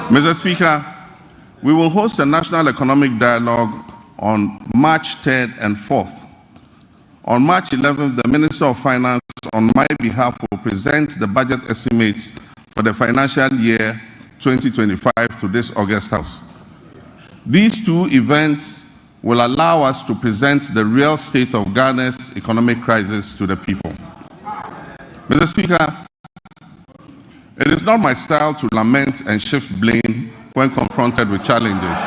Mr. Speaker, we will host a national economic dialogue on March 3rd and 4th. On March 11th, the Minister of Finance, on my behalf, will present the budget estimates for the financial year 2025 to this August House. These two events will allow us to present the real state of Ghana's economic crisis to the people. Mr. Speaker, it is not my style to lament and shift blame when confronted with challenges.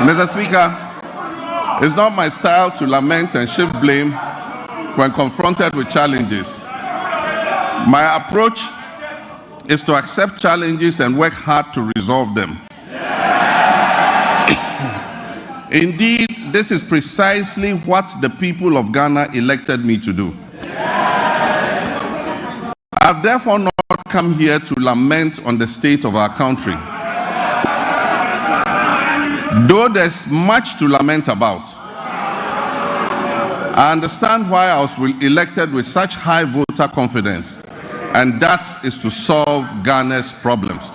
Mr. Speaker, it's not my style to lament and shift blame when confronted with challenges. My approach is to accept challenges and work hard to resolve them. Indeed, this is precisely what the people of Ghana elected me to do. I've therefore not come here to lament on the state of our country, though there's much to lament about. I understand why I was elected with such high voter confidence, and that is to solve Ghana's problems.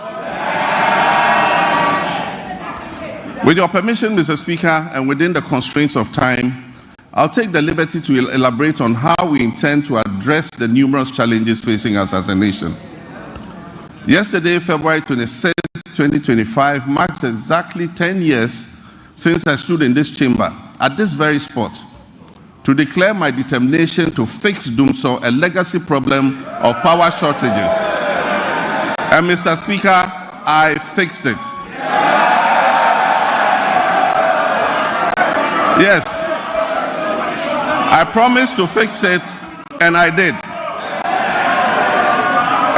With your permission, Mr. Speaker, and within the constraints of time, I'll take the liberty to elaborate on how we intend to address the numerous challenges facing us as a nation. Yesterday, February 26, 2025, marks exactly 10 years since I stood in this chamber, at this very spot, to declare my determination to fix Dumso, a legacy problem of power shortages. And Mr. Speaker, I fixed it. Yes, I promised to fix it, and I did.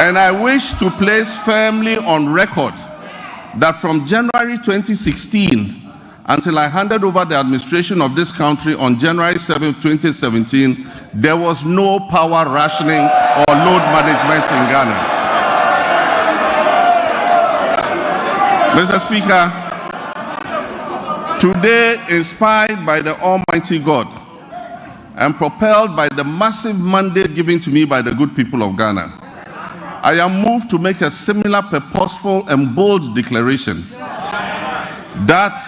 And I wish to place firmly on record that from January 2016 until I handed over the administration of this country on January 7, 2017, there was no power rationing or load management in Ghana. Mr. Speaker, today, inspired by the Almighty God and propelled by the massive mandate given to me by the good people of Ghana, I am moved to make a similar purposeful and bold declaration that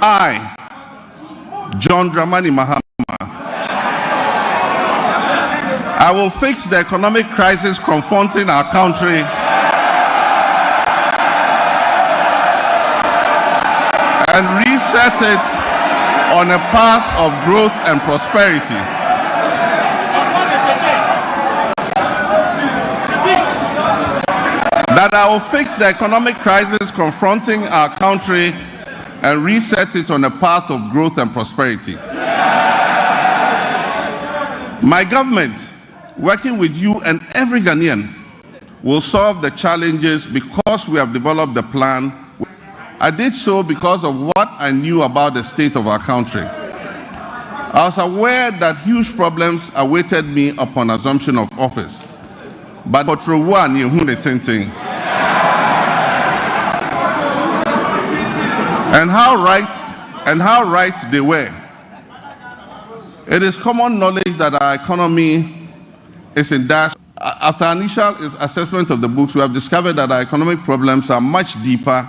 I, John Dramani Mahama, I will fix the economic crisis confronting our country and reset it on a path of growth and prosperity. That I will fix the economic crisis confronting our country and reset it on a path of growth and prosperity. My government, working with you and every Ghanaian, will solve the challenges because we have developed the plan. I did so because of what I knew about the state of our country. I was aware that huge problems awaited me upon assumption of office. But and how right they were. It is common knowledge that our economy is in dire. After initial assessment of the books, we have discovered that our economic problems are much deeper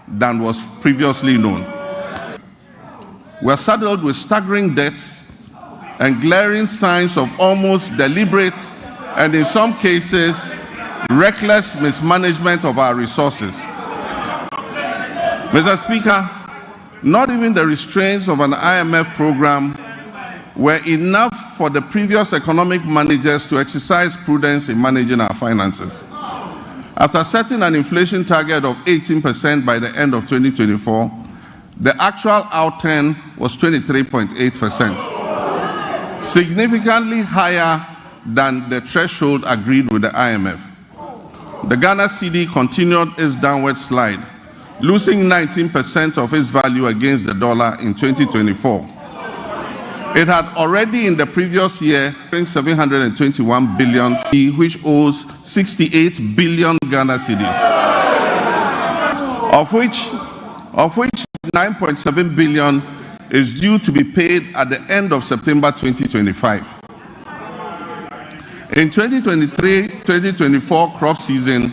than was previously known. We are saddled with staggering debts and glaring signs of almost deliberate and in some cases reckless mismanagement of our resources. Mr. Speaker, not even the restraints of an IMF program were enough for the previous economic managers to exercise prudence in managing our finances. After setting an inflation target of 18% by the end of 2024, the actual outturn was 23.8%, significantly higher than the threshold agreed with the IMF. The Ghana cedi continued its downward slide, losing 19% of its value against the dollar in 2024. It had already in the previous year 721 billion, which owes 68 billion Ghana cedis, of which 9.7 billion is due to be paid at the end of September 2025. In 2023-2024 crop season,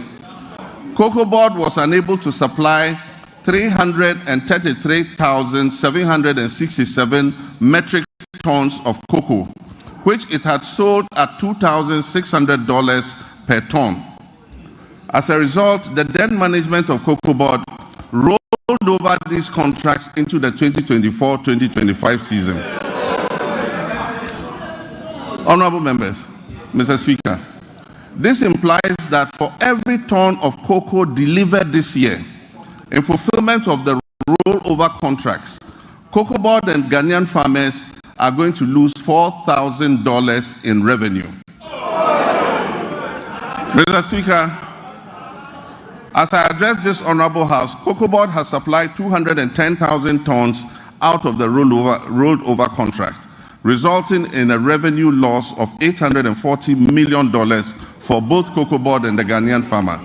Cocoa Board was unable to supply 333,767 metric tons of cocoa, which it had sold at $2,600 per ton. As a result, the then management of Cocoa Board rolled over these contracts into the 2024-2025 season. Honorable members, Mr. Speaker, this implies that for every ton of cocoa delivered this year, in fulfillment of the rollover contracts, Cocoa Board and Ghanaian farmers are going to lose $4,000 in revenue. Mr. Speaker, as I address this Honorable House, Cocoa Board has supplied 210,000 tons out of the rolled over contract, resulting in a revenue loss of $840 million for both Cocoa Board and the Ghanaian farmer.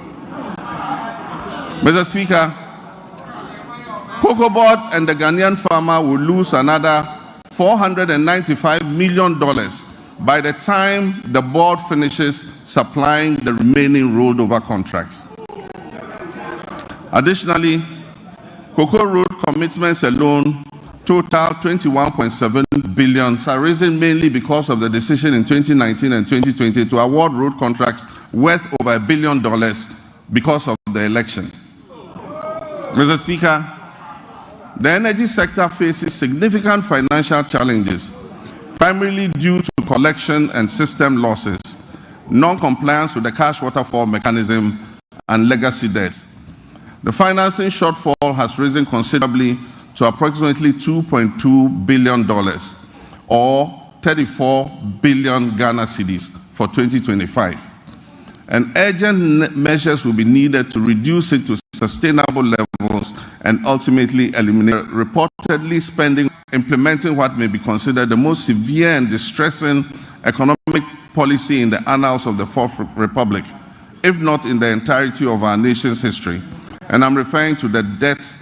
Mr. Speaker, Cocoa Board and the Ghanaian farmer will lose another $495 million by the time the board finishes supplying the remaining rolled over contracts. Additionally, cocoa road commitments alone total 21.7 billion, arisen mainly because of the decision in 2019 and 2020 to award road contracts worth over $1 billion because of the election. Mr. Speaker, the energy sector faces significant financial challenges, primarily due to collection and system losses, non-compliance with the cash waterfall mechanism, and legacy debts. The financing shortfall has risen considerably to approximately $2.2 billion, or 34 billion Ghana cedis for 2025. And urgent measures will be needed to reduce it to sustainable levels and ultimately eliminate reportedly spending, implementing what may be considered the most severe and distressing economic policy in the annals of the Fourth Republic, if not in the entirety of our nation's history. And I'm referring to the debt